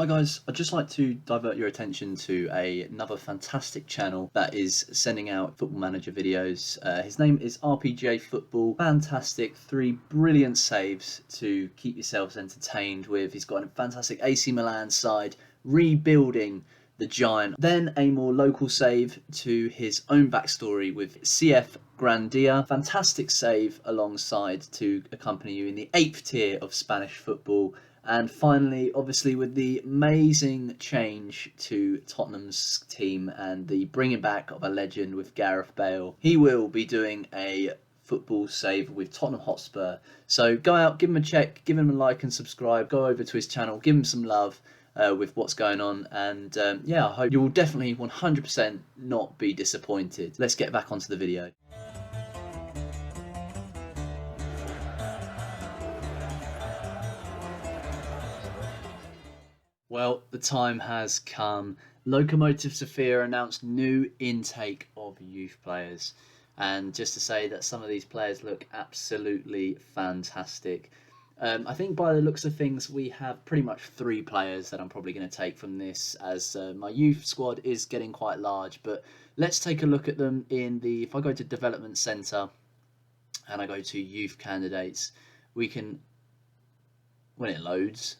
Hi guys, I'd just like to divert your attention to another fantastic channel that is sending out Football Manager videos. His name is RPGA Football. Fantastic, 3 brilliant saves to keep yourselves entertained with. He's got a fantastic AC Milan side, rebuilding the giant. Then a more local save to his own backstory with CF Grandia. Fantastic save alongside to accompany you in the 8th tier of Spanish football. And finally, obviously, with the amazing change to Tottenham's team and the bringing back of a legend with Gareth Bale, he will be doing a football save with Tottenham Hotspur. So go out, give him a check, give him a like and subscribe, go over to his channel, give him some love with what's going on. And yeah, I hope you will definitely 100% not be disappointed. Let's get back onto the video. Well, the time has come. Lokomotiv Sofia announced new intake of youth players. And just to say that some of these players look absolutely fantastic. I think by the looks of things, we have pretty much 3 players that I'm probably going to take from this, as my youth squad is getting quite large. But let's take a look at them if I go to Development Centre and I go to Youth Candidates, we can, when it loads,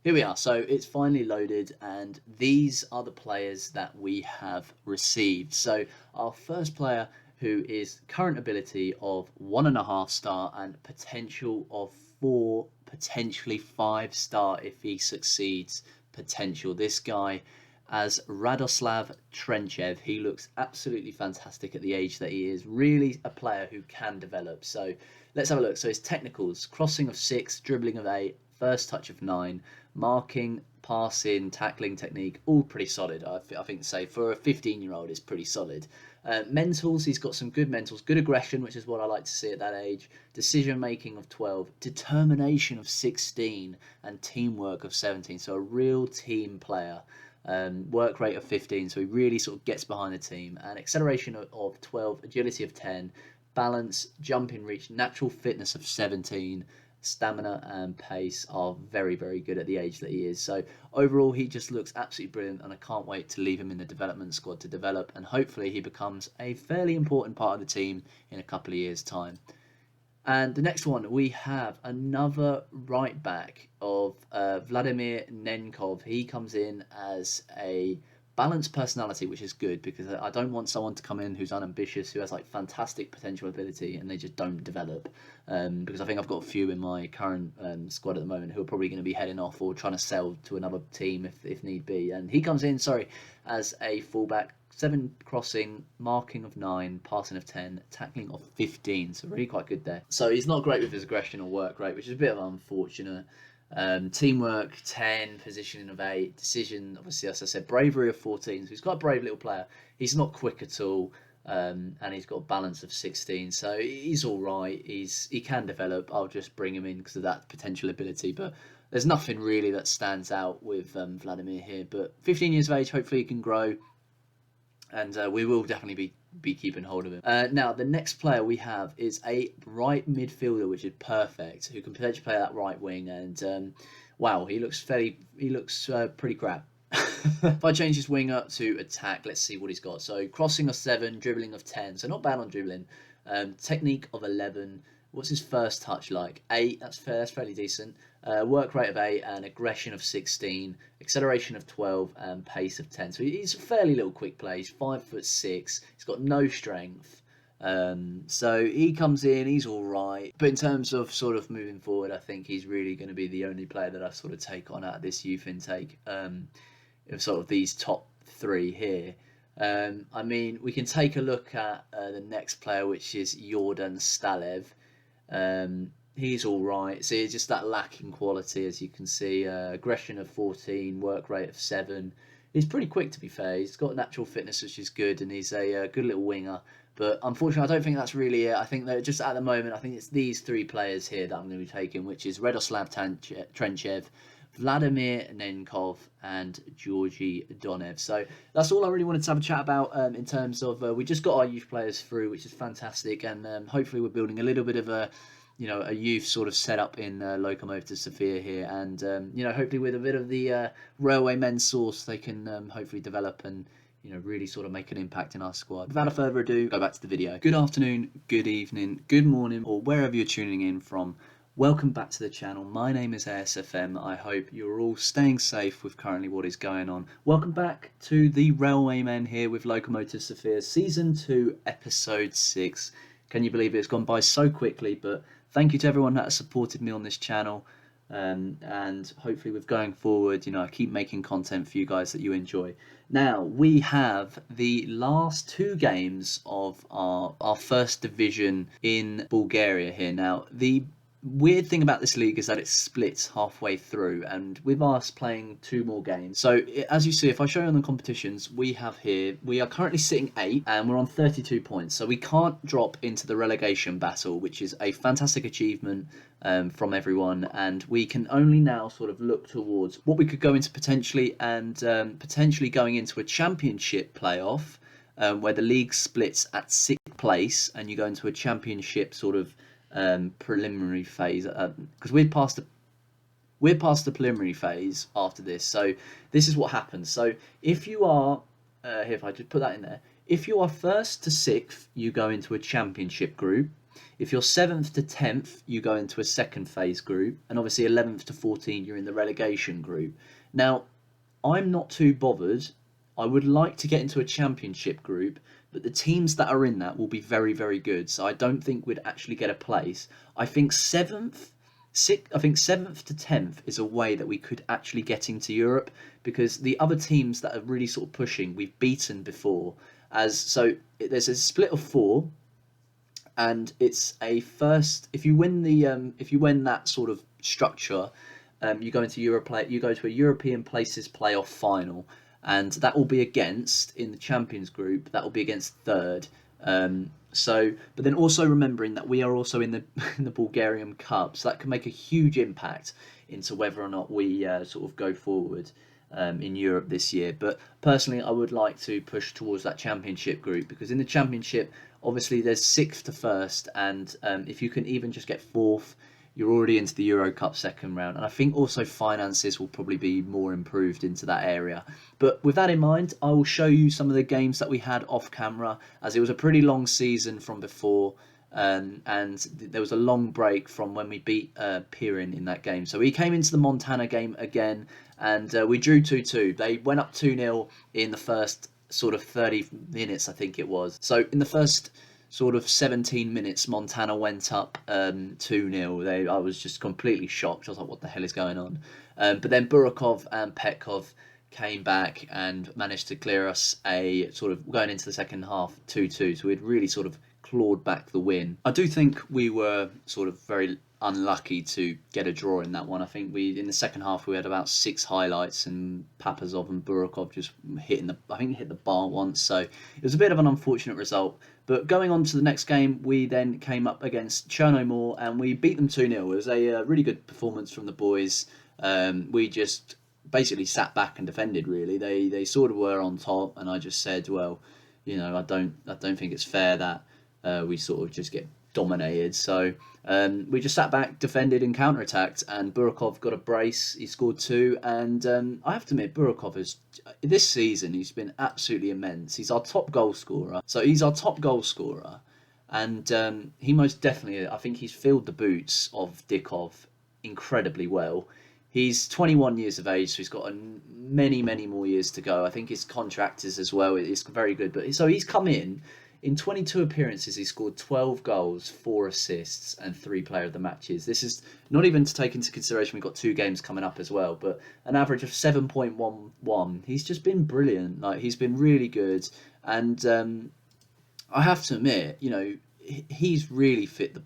here we are. So it's finally loaded, and these are the players that we have received. So our first player, who is current ability of 1.5 star and potential of 4, potentially 5 star if he succeeds. Potential. This guy, as Radoslav Trenchev, he looks absolutely fantastic at the age that he is. Really a player who can develop. So let's have a look. So his technicals: crossing of 6, dribbling of 8, first touch of 9, marking, passing, tackling technique, all pretty solid. I think to say for a 15-year-old is pretty solid. Mentals, he's got some good mentals, good aggression, which is what I like to see at that age. Decision making of 12, determination of 16, and teamwork of 17. So a real team player. Work rate of 15, so he really sort of gets behind the team. And acceleration of 12, agility of 10, balance, jumping reach, natural fitness of 17. Stamina and pace are very, very good at the age that he is. So overall, he just looks absolutely brilliant, and I can't wait to leave him in the development squad to develop, and hopefully he becomes a fairly important part of the team in a couple of years' time. And the next one, we have another right back of Vladimir Nenkov. He comes in as a balanced personality, which is good, because I don't want someone to come in who's unambitious, who has like fantastic potential ability, and they just don't develop. Because I think I've got a few in my current squad at the moment who are probably going to be heading off or trying to sell to another team if need be. And he comes in, as a fullback. 7 crossing, marking of 9, passing of 10, tackling of 15. So really quite good there. So he's not great with his aggression or work rate, which is a bit of unfortunate. Teamwork 10, positioning of 8, decision, obviously, as I said, bravery of 14. So he's got a brave little player. He's not quick at all, and he's got a balance of 16. So he's all right. He can develop. I'll just bring him in because of that potential ability. But there's nothing really that stands out with Vladimir here. But 15 years of age, hopefully he can grow. And we will definitely be keeping hold of him. Now, the next player we have is a right midfielder, which is perfect, who can potentially play that right wing. And wow, he looks pretty crap. If I change his wing up to attack, let's see what he's got. So crossing of 7, dribbling of 10. So not bad on dribbling. Technique of 11. What's his first touch like? 8. That's fair. That's fairly decent. Work rate of 8 and aggression of 16. Acceleration of 12 and pace of 10. So he's a fairly little quick play. He's 5'6". He's got no strength. So he comes in. He's all right. But in terms of sort of moving forward, I think he's really going to be the only player that I sort of take on out of this youth intake. Of sort of these top 3 here. I mean, we can take a look at the next player, which is Jordan Stalev. He's all right. So it's just that lacking quality, as you can see. Aggression of 14, work rate of 7. He's pretty quick, to be fair. He's got natural fitness, which is good, and he's a good little winger. But unfortunately, I don't think that's really it. I think that just at the moment, I think it's these 3 players here that I'm going to be taking, which is Radoslav Trenchev, Vladimir Nenkov, and Georgi Donev. So that's all I really wanted to have a chat about in terms of we just got our youth players through, which is fantastic, and hopefully we're building a little bit of a a youth sort of set up in Lokomotiv Sofia here, and hopefully with a bit of the railway men sauce, they can hopefully develop and really sort of make an impact in our squad. Without further ado, go back to the video. Good afternoon, good evening, good morning, or wherever you're tuning in from. Welcome back to the channel. My name is ASFM. I hope you're all staying safe with currently what is going on. Welcome back to the Railwaymen here with Lokomotiv Sofia, Season 2, Episode 6. Can you believe it? It's gone by so quickly, but thank you to everyone that has supported me on this channel. And hopefully with going forward, I keep making content for you guys that you enjoy. Now, we have the last 2 games of our first division in Bulgaria here. Now, the weird thing about this league is that it splits halfway through, and with us playing 2 more games. So as you see, if I show you on the competitions, we are currently sitting 8 and we're on 32 points, so we can't drop into the relegation battle, which is a fantastic achievement from everyone, and we can only now sort of look towards what we could go into potentially, and potentially going into a championship playoff, where the league splits at 6th place and you go into a championship sort of preliminary phase, because we're past the preliminary phase after this. So this is what happens. So if you are here, if I just put that in there, if you are 1st to 6th, you go into a championship group. If you're 7th to 10th, you go into a second phase group, and obviously 11th to 14th, you're in the relegation group. Now, I'm not too bothered. I would like to get into a championship group, but the teams that are in that will be very, very good. So I don't think we'd actually get a place. I think 7th to 10th is a way that we could actually get into Europe, because the other teams that are really sort of pushing, we've beaten before. There's a split of 4, and it's a first. If you win that sort of structure, you go into Europe. You go to a European places playoff final. And that will be against, in the Champions Group, that will be against 3rd. But then also remembering that we are also in the Bulgarian Cup, so that can make a huge impact into whether or not we sort of go forward in Europe this year. But personally, I would like to push towards that Championship group, because in the Championship, obviously there's 6th to 1st, and if you can even just get 4th, you're already into the Euro Cup second round. And I think also finances will probably be more improved into that area. But with that in mind, I will show you some of the games that we had off camera, as it was a pretty long season from before. And there was a long break from when we beat Pirin in that game. So we came into the Montana game again, and we drew 2-2. They went up 2-0 in the first sort of 30 minutes, I think it was. So in the first sort of 17 minutes, Montana went up 2-0. I was just completely shocked. I was like, what the hell is going on? But then Burakov and Petkov came back and managed to clear us a sort of, going into the second half, 2-2. So we'd really sort of clawed back the win. I do think we were sort of very unlucky to get a draw in that one. I think in the second half we had about 6 highlights, and Papazov and Burakov just hit the bar once. So it was a bit of an unfortunate result. But going on to the next game, we then came up against Chernomor and we beat them 2-0. It was a really good performance from the boys. We just basically sat back and defended, really. They sort of were on top, and I just said, well, I don't think it's fair that we sort of just get dominated. So we just sat back, defended and counter-attacked, and Burakov got a brace. He scored 2, and I have to admit, Burakov has, this season, he's been absolutely immense. He's our top goal scorer. And he most definitely, I think he's filled the boots of Dikov incredibly well. He's 21 years of age, so he's got many, many more years to go. I think his contract is as well. It's very good. But so he's come in 22 appearances, he scored 12 goals, 4 assists, and 3 player of the matches. This is not even to take into consideration we've got 2 games coming up as well, but an average of 7.11. He's just been brilliant. Like, he's been really good, and I have to admit, he's really fit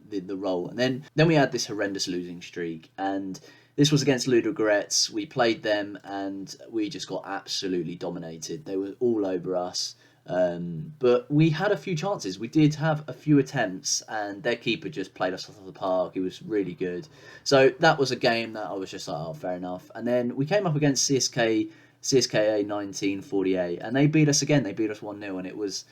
the role. And then we had this horrendous losing streak, and this was against Ludogorets. We played them, and we just got absolutely dominated. They were all over us. But we had a few chances. We did have a few attempts, and their keeper just played us off the park. He was really good. So that was a game that I was just like, oh, fair enough. And then we came up against CSKA 1948, and they beat us again. They beat us 1-0, and it was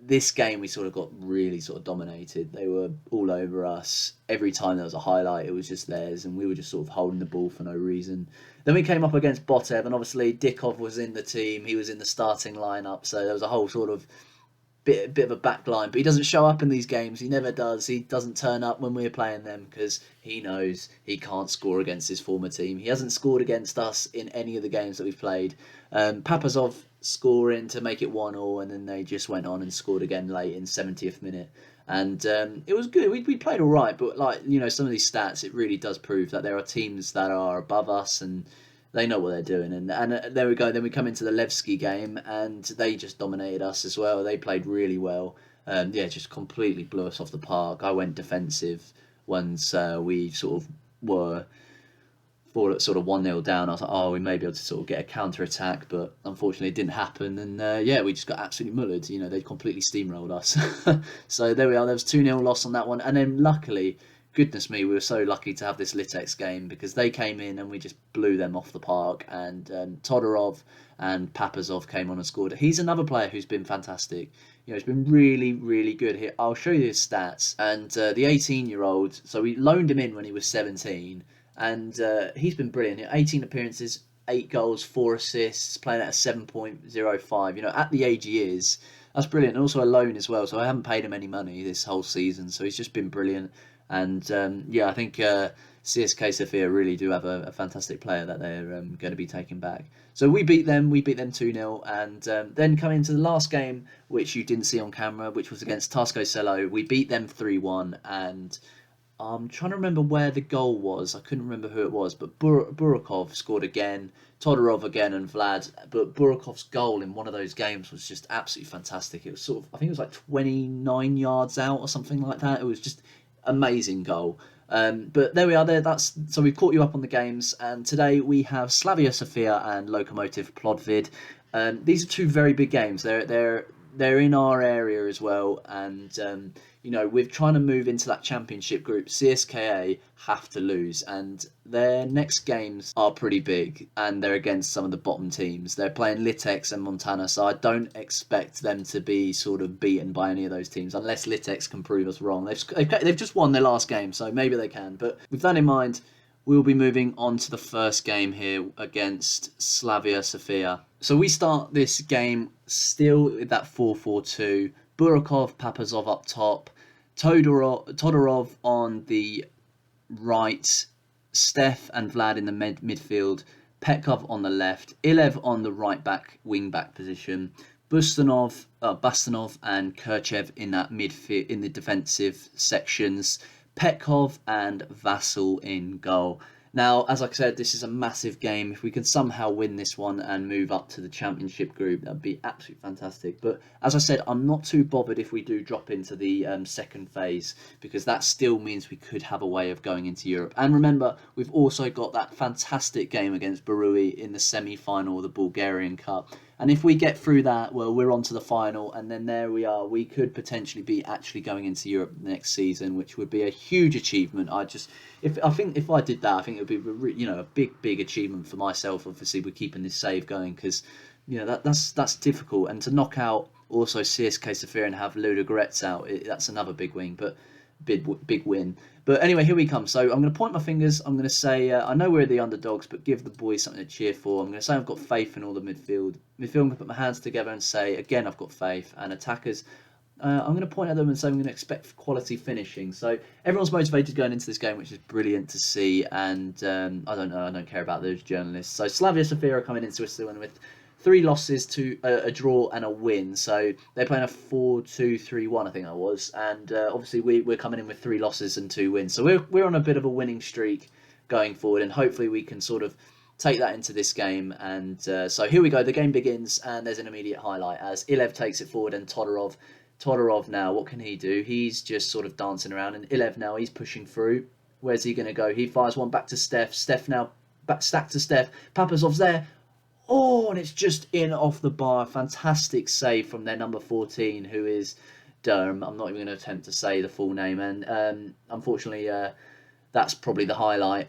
this game we sort of got really sort of dominated. They were all over us. Every time there was a highlight, it was just theirs, and we were just sort of holding the ball for no reason. Then we came up against Botev, and obviously Dikov was in the team. He was in the starting lineup, so there was a whole sort of bit of a backline, but he doesn't show up in these games. He never does. He doesn't turn up when we're playing them because he knows he can't score against his former team. He hasn't scored against us in any of the games that we've played. Papazov scoring to make it 1-1, and then they just went on and scored again late in 70th minute. And it was good. We played all right, but some of these stats, it really does prove that there are teams that are above us and they know what they're doing. And there we go. Then we come into the Levski game, and they just dominated us as well. They played really well. Just completely blew us off the park. I went defensive once we sort of were sort of 1-0 down. I was like, oh, we may be able to sort of get a counter attack, but unfortunately it didn't happen. And we just got absolutely mullered. They completely steamrolled us. So there we are. There was 2-0 loss on that one, and then luckily, goodness me, we were so lucky to have this Litex game because they came in and we just blew them off the park. And Todorov and Papazov came on and scored. He's another player who's been fantastic. He's been really, really good here. I'll show you his stats. And the 18-year-old, so we loaned him in when he was 17, and he's been brilliant. 18 appearances, 8 goals, 4 assists, playing at a 7.05. At the age he is, that's brilliant. And also a loan as well, so I haven't paid him any money this whole season, so he's just been brilliant. And I think CSK Sofia really do have a fantastic player that they're going to be taking back. So we beat them 2-0, and then coming into the last game, which you didn't see on camera, which was against Tarsko Selo, we beat them 3-1, and I'm trying to remember where the goal was. I couldn't remember who it was, but Burakov scored again, Todorov again, and Vlad. But Burakov's goal in one of those games was just absolutely fantastic. It was I think it was like 29 yards out or something like that. It was just amazing goal. But there we are. So we've caught you up on the games, and today we have Slavia Sofia and Lokomotiv Plodvid. These are two very big games. They're in our area as well, and we're trying to move into that championship group. CSKA have to lose, and their next games are pretty big, and they're against some of the bottom teams. They're playing Litex and Montana, so I don't expect them to be sort of beaten by any of those teams, unless Litex can prove us wrong. They've just won their last game, so maybe they can. But with that in mind, we'll be moving on to the first game here against Slavia Sofia. So we start this game still with that 4-4-2. Burakov, Papazov up top, Todorov on the right, Steph and Vlad in the midfield, Petkov on the left, Ilev on the right back, wing back position, Bastonov and Kirchev in that midfield, in the defensive sections, Petkov and Vassal in goal. Now, as I said, this is a massive game. If we can somehow win this one and move up to the championship group, that'd be absolutely fantastic. But as I said, I'm not too bothered if we do drop into the second phase, because that still means we could have a way of going into Europe. And remember, we've also got that fantastic game against Barui in the semi-final of the Bulgarian Cup. And if we get through that, well, we're on to the final, and then there we are. We could potentially be actually going into Europe next season, which would be a huge achievement. If I did that, I think it would be a big achievement for myself. Obviously, we're keeping this save going because that's difficult, and to knock out also CSK Sofia and have Ludogorets out, that's another big win. But big win. But anyway, here we come. So I'm going to point my fingers. I'm going to say, I know we're the underdogs, but give the boys something to cheer for. I'm going to say I've got faith in all the midfield. I'm going to put my hands together and say, again, I've got faith. And attackers, I'm going to point at them and say I'm going to expect quality finishing. So everyone's motivated going into this game, which is brilliant to see. And I don't know. I don't care about those journalists. So Slavia Sofia are coming into Switzerland with 3 losses to a draw and a win. So they're playing a 4-2-3-1, I think that was. And obviously we're coming in with 3 losses and 2 wins. So we're on a bit of a winning streak going forward, and hopefully we can sort of take that into this game. And so here we go. The game begins, and there's an immediate highlight as Ilev takes it forward, and Todorov now, what can he do? He's just sort of dancing around, and Ilev now, he's pushing through. Where's he going to go? He fires one back to Steph. Steph now stack to Steph. Papazov's there. Oh, and it's just in off the bar. Fantastic save from their number 14, who is Derm. I'm not even going to attempt to say the full name. And unfortunately, that's probably the highlight.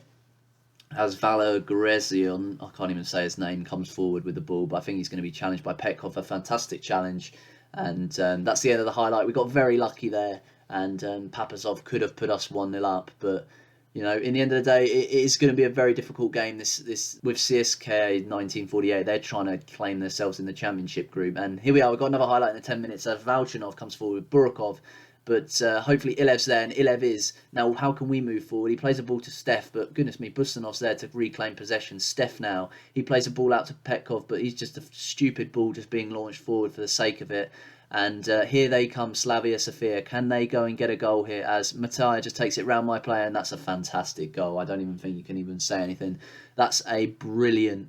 As Valor Grezion, I can't even say his name, comes forward with the ball, but I think he's going to be challenged by Petkov. A fantastic challenge. And that's the end of the highlight. We got very lucky there, and Papazov could have put us 1-0 up, but in the end of the day, it is going to be a very difficult game. This with CSK 1948, they're trying to claim themselves in the championship group, and here we are. We've got another highlight in the 10 minutes. Valchanov comes forward with Burakov, but hopefully Ilev's there, and Ilev is. Now, how can we move forward? He plays a ball to Steph, but goodness me, Bustanov's there to reclaim possession. Steph now, he plays a ball out to Petkov, but he's just a stupid ball just being launched forward for the sake of it. And here they come, Slavia Sofia. Can they go and get a goal here as Mattia just takes it round my player, and that's a fantastic goal. I don't even think you can even say anything. That's a brilliant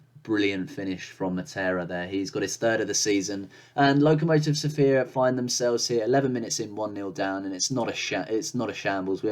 finish from Matera there. He's got his third of the season. And Lokomotiv Sofia find themselves here 11 minutes in, 1-0 down, and it's not a shambles.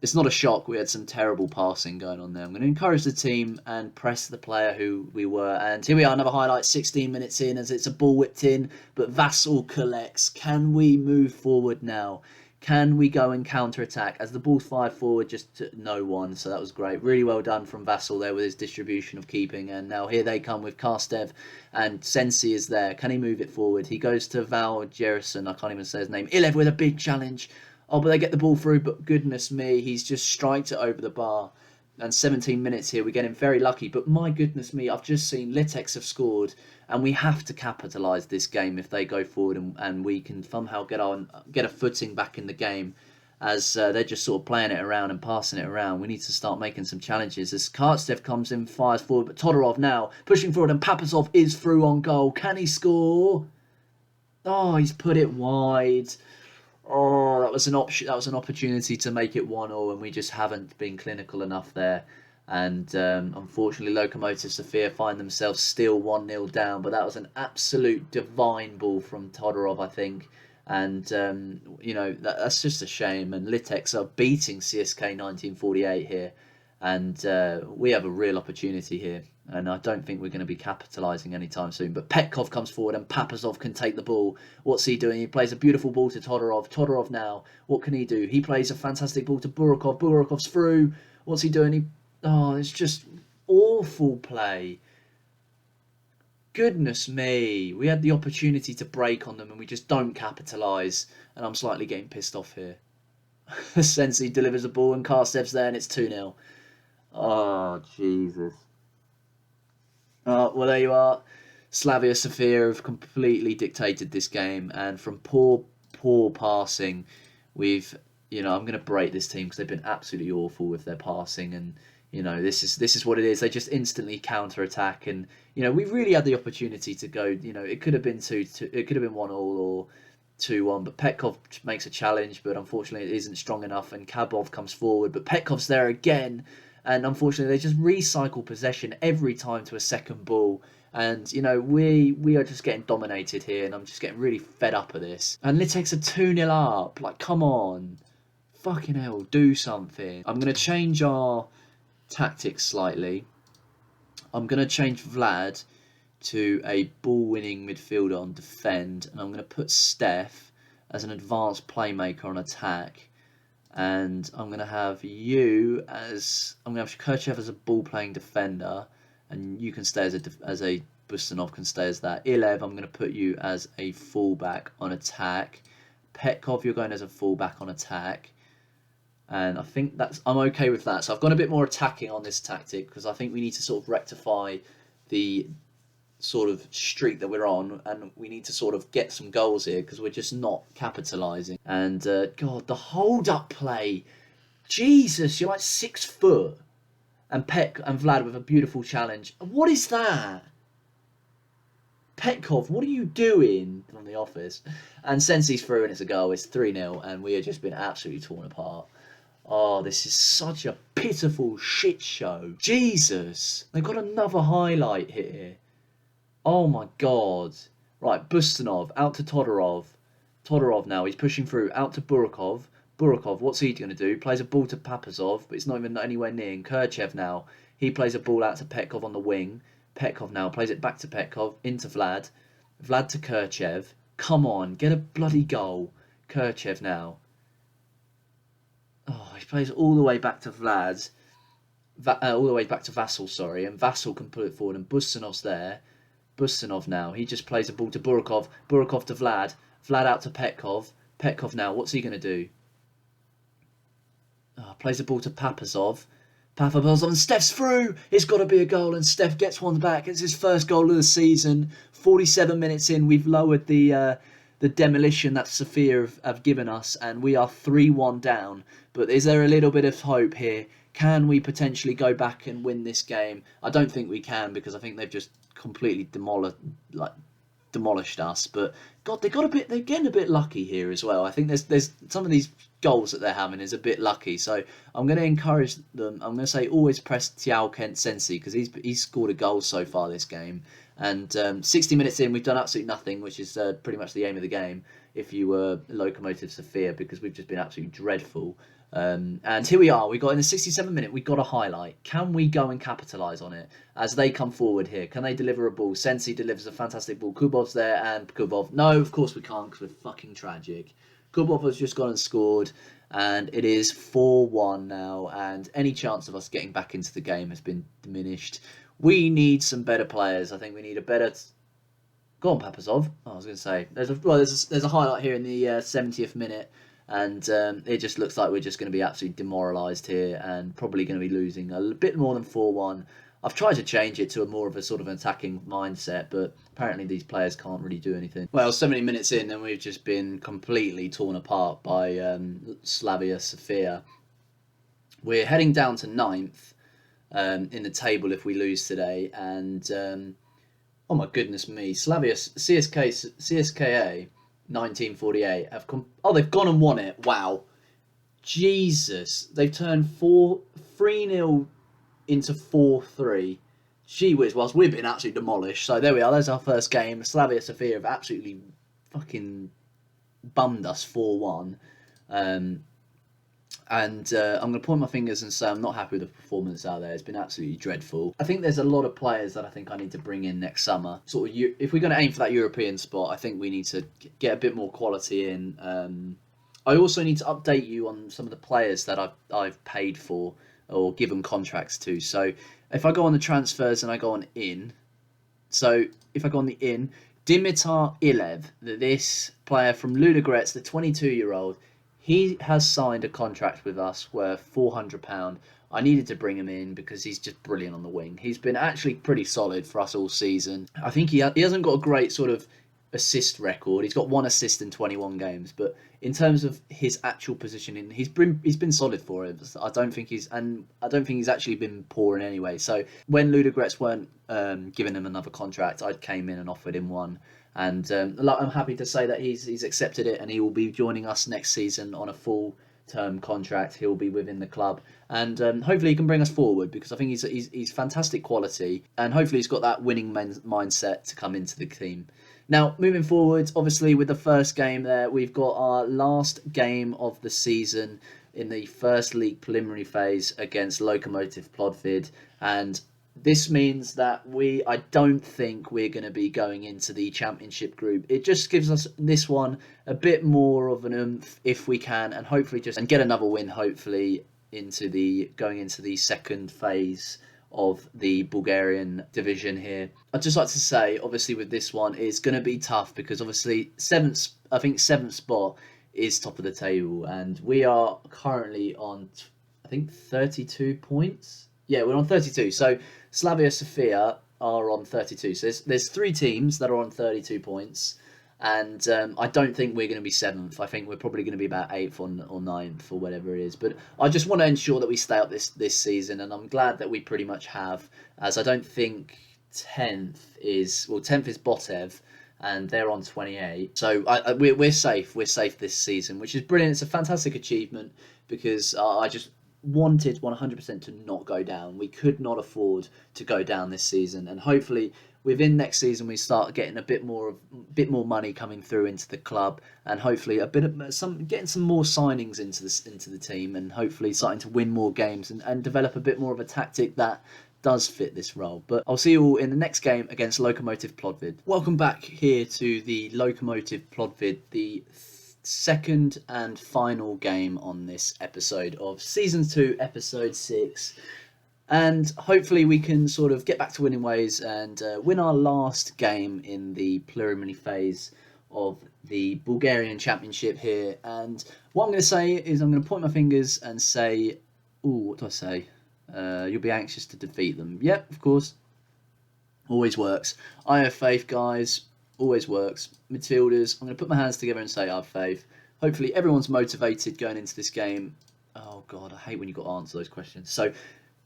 It's not a shock. We had some terrible passing going on there. I'm going to encourage the team and press the player who we were. And here we are, another highlight, 16 minutes in, as it's a ball whipped in, but Vassal collects. Can we move forward now? Can we go and counter-attack? As the ball's fired forward, just to no one, so that was great. Really well done from Vassal there with his distribution of keeping. And now here they come with Karstev, and Sensi is there. Can he move it forward? He goes to Val Jerison, I can't even say his name. Ilev with a big challenge. Oh, but they get the ball through, but goodness me, he's just striked it over the bar. And 17 minutes here, we're getting very lucky. But my goodness me, I've just seen Litex have scored, and we have to capitalise this game if they go forward, and we can somehow get a footing back in the game, as they're just sort of playing it around and passing it around. We need to start making some challenges. As Kartsev comes in, fires forward, but Todorov now pushing forward, and Papazov is through on goal. Can he score? Oh, he's put it wide. Oh, that was an option. That was an opportunity to make it 1-0, and we just haven't been clinical enough there. And unfortunately, Lokomotiv Sofia find themselves still 1-0 down. But that was an absolute divine ball from Todorov, I think. And that's just a shame. And Litex are beating CSK 1948 here, and we have a real opportunity here. And I don't think we're going to be capitalising anytime soon. But Petkov comes forward, and Papazov can take the ball. What's he doing? He plays a beautiful ball to Todorov. Todorov now, what can he do? He plays a fantastic ball to Burakov. Burakov's through. What's he doing? It's just awful play. Goodness me. We had the opportunity to break on them, and we just don't capitalise. And I'm slightly getting pissed off here. Sensi delivers a ball, and Karstev's there, and it's 2-0. Oh, Jesus. Well, there you are. Slavia Sofia have completely dictated this game, and from poor passing, I'm going to break this team because they've been absolutely awful with their passing, and this is what it is. They just instantly counter-attack, and we really had the opportunity to go. It could have been 2-2, it could have been 1-1 or 2-1, but Petkov makes a challenge, but unfortunately it isn't strong enough, and Kabov comes forward, but Petkov's there again. And unfortunately, they just recycle possession every time to a second ball. And, we are just getting dominated here. And I'm just getting really fed up of this. And Litex are 2-0 up. Like, come on. Fucking hell, do something. I'm going to change our tactics slightly. I'm going to change Vlad to a ball-winning midfielder on defend. And I'm going to put Steph as an advanced playmaker on attack. And I'm going to have Kirchev as a ball-playing defender, and you can stay as a Bustanov can stay as that. Ilev, I'm going to put you as a fullback on attack. Petkov, you're going as a fullback on attack, and I think I'm okay with that. So I've gone a bit more attacking on this tactic because I think we need to sort of rectify the sort of streak that we're on, and we need to sort of get some goals here because we're just not capitalising. And God, the hold-up play, Jesus, you're like 6 foot, and Vlad with a beautiful challenge. What is that? Petkov, what are you doing from the office? And Sensi's through, and it's a goal. It's 3-0, and we have just been absolutely torn apart. Oh, this is such a pitiful shit show. Jesus, they've got another highlight here. Oh my God. Right, Bustanov, out to Todorov. Todorov now, he's pushing through, out to Burakov. Burakov, what's he going to do? Plays a ball to Papazov, but it's not even anywhere near. And Kirchev now, he plays a ball out to Petkov on the wing. Petkov now plays it back to Petkov, into Vlad. Vlad to Kirchev. Come on, get a bloody goal. Kirchev now. Oh, he plays all the way back to Vlad. All the way back to Vassal, sorry. And Vassal can put it forward, and Bustanov's there. Busanov now. He just plays a ball to Burakov. Burakov to Vlad. Vlad out to Petkov. Petkov now. What's he going to do? Plays the ball to Papazov. Papazov and Steph's through. It's got to be a goal, and Steph gets one back. It's his first goal of the season. 47 minutes in, we've lowered the demolition that Sofia have given us, and we are 3-1 down. But is there a little bit of hope here? Can we potentially go back and win this game? I don't think we can, because I think they've just completely demolished us. But God, they're getting a bit lucky here as well. I think there's some of these goals that they're having is a bit lucky. So I'm going to encourage them. I'm going to say always press Tiao Kent Sensi, because he's scored a goal so far this game. And 60 minutes in, we've done absolutely nothing, which is pretty much the aim of the game if you were Lokomotiv Sofia, because we've just been absolutely dreadful. And here we are. We got in the 67th minute. We got a highlight. Can we go and capitalise on it as they come forward here? Can they deliver a ball? Sensi delivers a fantastic ball. Kubov's there, and Kubov. No, of course we can't, because we're fucking tragic. Kubov has just gone and scored, and it is 4-1 now. And any chance of us getting back into the game has been diminished. We need some better players. I think we need a better. Go on, Papazov. I was going to say there's a highlight here in the 70th minute. And it just looks like we're just going to be absolutely demoralised here, and probably going to be losing a bit more than 4-1. I've tried to change it to a more of a sort of attacking mindset, but apparently these players can't really do anything. Well, 70 minutes in, and we've just been completely torn apart by Slavia Sofia. We're heading down to 9th in the table if we lose today, and oh my goodness me, CSKA 1948 have they've gone and won it. Wow, Jesus, they've turned 3-0 into 4-3. Gee whiz, whilst we've been absolutely demolished. So there we are, there's our first game. Slavia Sofia have absolutely fucking bummed us 4-1. And I'm going to point my fingers and say I'm not happy with the performance out there. It's been absolutely dreadful. I think there's a lot of players that I think I need to bring in next summer. Sort of, if we're going to aim for that European spot, I think we need to get a bit more quality in. I also need to update you on some of the players that I've paid for or given contracts to. So if I go on the transfers and I go on in, so if I go on the in, Dimitar Ilev, this player from Ludogorets, the 22-year-old, he has signed a contract with us worth £400. I needed to bring him in because he's just brilliant on the wing. He's been actually pretty solid for us all season. I think he hasn't got a great sort of assist record. He's got 1 assist in 21 games, but in terms of his actual positioning, he's been solid for it. I don't think he's actually been poor in any way. So when Ludogorets weren't giving him another contract, I came in and offered him one. And I'm happy to say that he's accepted it, and he will be joining us next season on a full-term contract. He'll be within the club, and hopefully he can bring us forward, because I think he's fantastic quality, and hopefully he's got that winning mindset to come into the team. Now, moving forward, obviously with the first game there, we've got our last game of the season in the first league preliminary phase against Lokomotiv Plodvid, and this means that I don't think we're going to be going into the championship group. It just gives us this one a bit more of an oomph if we can, and hopefully and get another win, hopefully going into the second phase of the Bulgarian division here. I'd just like to say, obviously with this one, it's going to be tough, because obviously seventh spot is top of the table, and we are currently on, I think, 32 points. Yeah, we're on 32. So Slavia Sofia are on 32. So there's 3 teams that are on 32 points. And I don't think we're going to be 7th. I think we're probably going to be about 8th or 9th or whatever it is. But I just want to ensure that we stay up this season. And I'm glad that we pretty much have. As I don't think 10th is Botev. And they're on 28. So we're safe. We're safe this season, which is brilliant. It's a fantastic achievement, because I just wanted 100% to not go down. We could not afford to go down this season, and hopefully within next season we start getting a bit more money coming through into the club, and hopefully getting some more signings into the team, and hopefully starting to win more games and develop a bit more of a tactic that does fit this role. But I'll see you all in the next game against Lokomotiv Plodvid. Welcome back here to the Lokomotiv Plodvid, the second and final game on this episode of Season 2, Episode 6. And hopefully we can sort of get back to winning ways and win our last game in the preliminary phase of the Bulgarian Championship here. And what I'm going to say is I'm going to point my fingers and say, ooh, what do I say? You'll be anxious to defeat them. Yep, of course. Always works. I have faith, guys. Always works. Midfielders, I'm going to put my hands together and say I have faith. Hopefully everyone's motivated going into this game. Oh, God, I hate when you've got to answer those questions. So,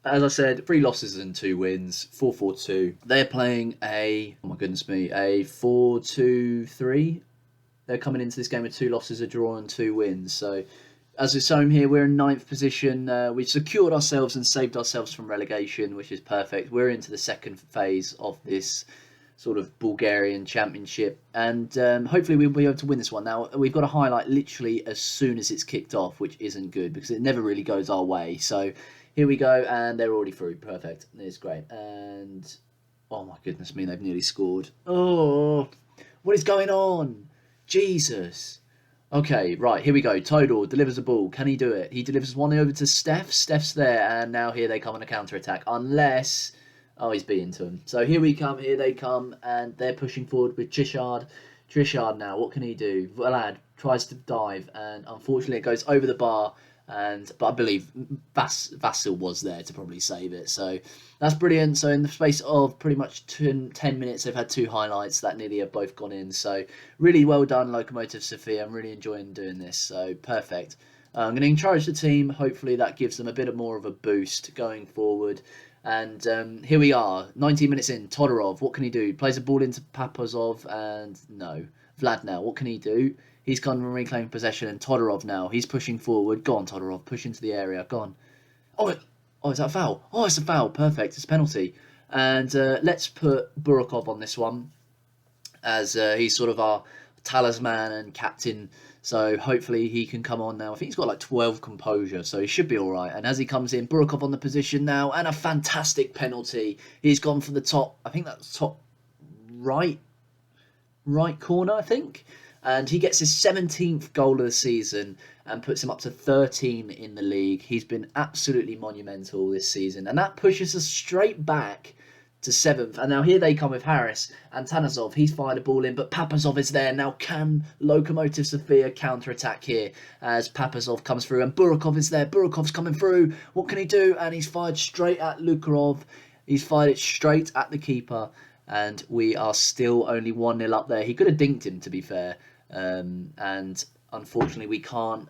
as I said, 3 losses and 2 wins, 4-4-2. They're playing a 4-2-3. They're coming into this game with 2 losses, a draw, and 2 wins. So, as it's shown here, we're in 9th position. We've secured ourselves and saved ourselves from relegation, which is perfect. We're into the second phase of this sort of Bulgarian Championship, and hopefully we'll be able to win this one. Now, we've got a highlight literally as soon as it's kicked off, which isn't good because it never really goes our way. So here we go, and they're already through. Perfect. It's great. And oh my goodness me, they've nearly scored. Oh, what is going on? Jesus. Okay, right, here we go. Todor delivers a ball. Can he do it? He delivers one over to Steph. Steph's there, and now here they come on a counter-attack. Unless... Oh, he's beaten to him. So here they come, and they're pushing forward with Trishard. Trishard now, what can he do? Vlad tries to dive, and unfortunately it goes over the bar, but I believe Vasil was there to probably save it. So that's brilliant. So in the space of pretty much 10 minutes, they've had 2 highlights that nearly have both gone in. So really well done, Lokomotiv Sofia. I'm really enjoying doing this. So perfect. I'm going to encourage the team. Hopefully that gives them a bit more of a boost going forward. And here we are, 19 minutes in. Todorov, what can he do? Plays a ball into Papazov, and no. Vlad now, what can he do? He's gone and reclaiming possession, and Todorov now, he's pushing forward. Go on, Todorov, push into the area. Go on. Oh, is that a foul? Oh, it's a foul. Perfect. It's a penalty. And let's put Burakov on this one, as he's sort of our talisman and captain. So hopefully he can come on now. I think he's got like 12 composure, so he should be all right. And as he comes in, Burakov on the position now, and a fantastic penalty. He's gone for the top, I think that's top right corner, I think. And he gets his 17th goal of the season and puts him up to 13 in the league. He's been absolutely monumental this season. And that pushes us straight back to 7th. And now here they come with Harris and Tanasov. He's fired a ball in, but Papazov is there. Now can Lokomotiv Sofia counter-attack here as Papazov comes through, and Burakov is there. Burakov's coming through. What can he do? And he's fired straight at Lukarov. He's fired it straight at the keeper, and we are still only 1-0 up there. He could have dinked him, to be fair. And unfortunately we can't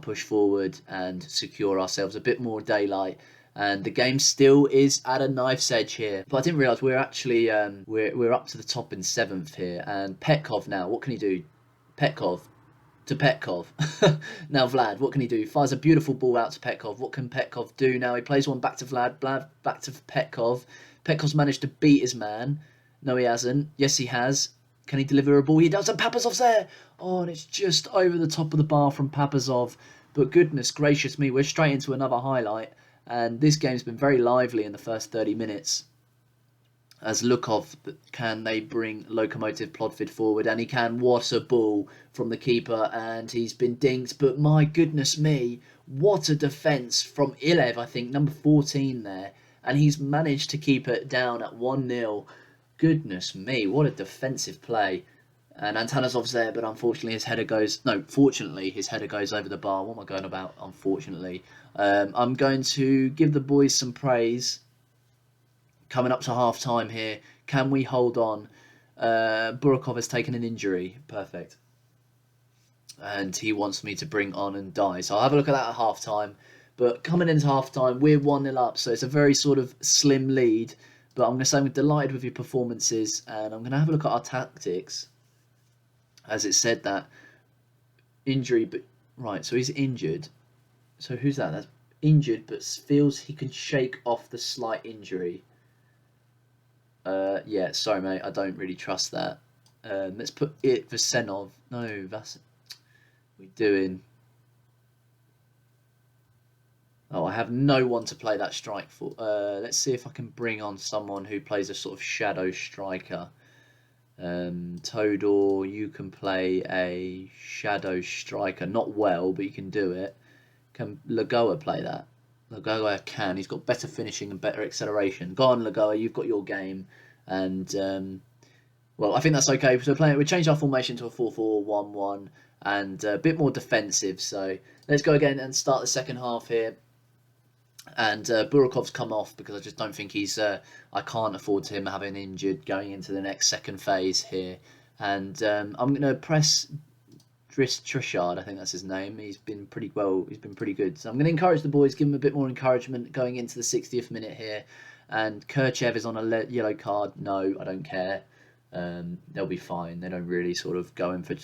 push forward and secure ourselves a bit more daylight. And the game still is at a knife's edge here. But I didn't realise we're actually we're up to the top in 7th here. And Petkov now, what can he do? Petkov to Petkov. Now Vlad, what can he do? Fires a beautiful ball out to Petkov. What can Petkov do now? He plays one back to Vlad. Vlad back to Petkov. Petkov's managed to beat his man. No, he hasn't. Yes, he has. Can he deliver a ball? He does, and Papazov's there. Oh, and it's just over the top of the bar from Papazov. But goodness gracious me, we're straight into another highlight. And this game's been very lively in the first 30 minutes. As Lukov, can they bring Lokomotiv Plodford forward? And he can. What a ball from the keeper. And he's been dinked. But my goodness me, what a defence from Ilev, I think, number 14 there. And he's managed to keep it down at 1-0. Goodness me, what a defensive play. And Antanasov's there, but unfortunately his header goes... No, fortunately his header goes over the bar. What am I going about? Unfortunately. I'm going to give the boys some praise. Coming up to half-time here. Can we hold on? Burakov has taken an injury. Perfect. And he wants me to bring on and die. So I'll have a look at that at half-time. But coming into half-time, we're 1-0 up. So it's a very sort of slim lead. But I'm going to say I'm delighted with your performances. And I'm going to have a look at our tactics. As it said that injury, but right, so he's injured. So who's that? That's injured, but feels he can shake off the slight injury. Yeah, sorry mate, I don't really trust that. Let's put it for Senov. No, that's we doing. Oh, I have no one to play that strike for. Let's see if I can bring on someone who plays a sort of shadow striker. Todor, you can play a shadow striker. Not well, but you can do it. Can Lagoa play that? Lagoa can. He's got better finishing and better acceleration. Go on, Lagoa, you've got your game. And, well, I think that's okay. So we changed our formation to a 4-4-1-1 and a bit more defensive. So let's go again and start the second half here. And Burakov's come off because I just don't think he's... I can't afford him having injured going into the next second phase here. And I'm going to press Trishard, I think that's his name. He's been pretty good. So I'm going to encourage the boys, give him a bit more encouragement going into the 60th minute here. And Kirchev is on a yellow card. No, I don't care. They'll be fine. They don't really sort of go in for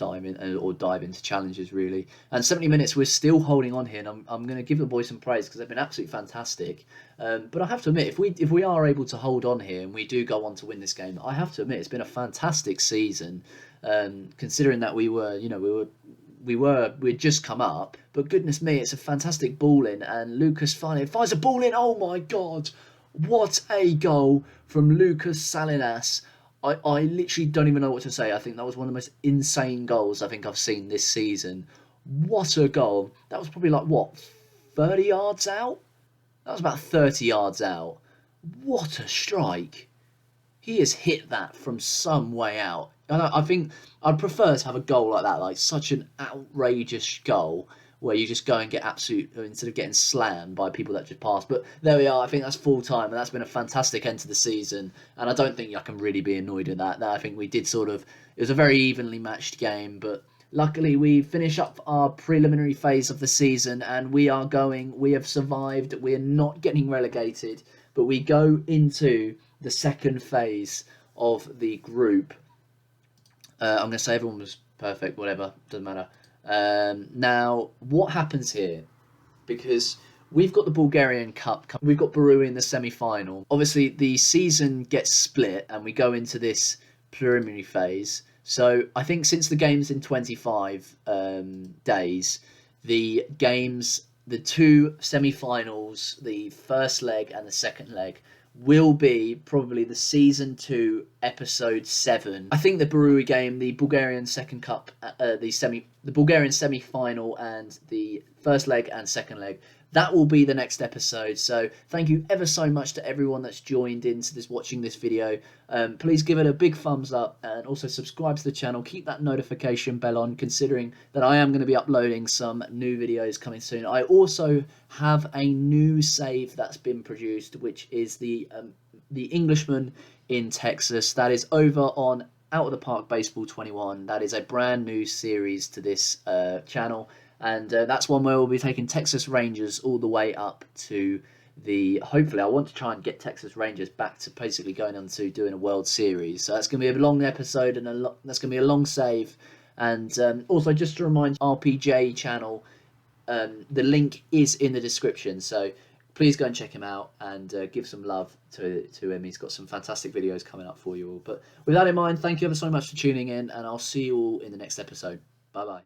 or dive into challenges really. And 70 minutes, we're still holding on here. And I'm going to give the boys some praise because they've been absolutely fantastic. But I have to admit, if we are able to hold on here and we do go on to win this game, I have to admit it's been a fantastic season. Considering that we'd just come up, but goodness me, it's a fantastic ball in, and Lucas finally fires a ball in. Oh my God, what a goal from Lucas Salinas! I literally don't even know what to say. I think that was one of the most insane goals I think I've seen this season. What a goal! That was probably like, what, 30 yards out? That was about 30 yards out. What a strike! He has hit that from some way out. And I think I'd prefer to have a goal like that, like such an outrageous goal where you just go and get instead of getting slammed by people that just pass. But there we are. I think that's full time, and that's been a fantastic end to the season. And I don't think I can really be annoyed with that. I think we did it was a very evenly matched game, but luckily we finish up our preliminary phase of the season, and we have survived. We are not getting relegated, but we go into the second phase of the group. I'm going to say everyone was perfect, whatever, doesn't matter. Now, what happens here? Because we've got the Bulgarian Cup, we've got Baru in the semi-final. Obviously, the season gets split and we go into this preliminary phase. So I think since the game's in 25 days, the two semi-finals, the first leg and the second leg, will be probably the season 2 episode 7. I think the Baru game, the Bulgarian second cup, the Bulgarian semi-final and the first leg and second leg, that will be the next episode. So thank you ever so much to everyone that's joined into watching this video. Please give it a big thumbs up and also subscribe to the channel. Keep that notification bell on, considering that I am going to be uploading some new videos coming soon. I also have a new save that's been produced, which is the Englishman in Texas. That is over on Out of the Park Baseball 21. That is a brand new series to this channel. And that's one where we'll be taking Texas Rangers all the way up to hopefully I want to try and get Texas Rangers back to basically going on to doing a World Series. So that's going to be a long episode and that's going to be a long save. And also just to remind RPJ channel, the link is in the description. So please go and check him out and give some love to him. He's got some fantastic videos coming up for you all. But with that in mind, thank you ever so much for tuning in, and I'll see you all in the next episode. Bye-bye.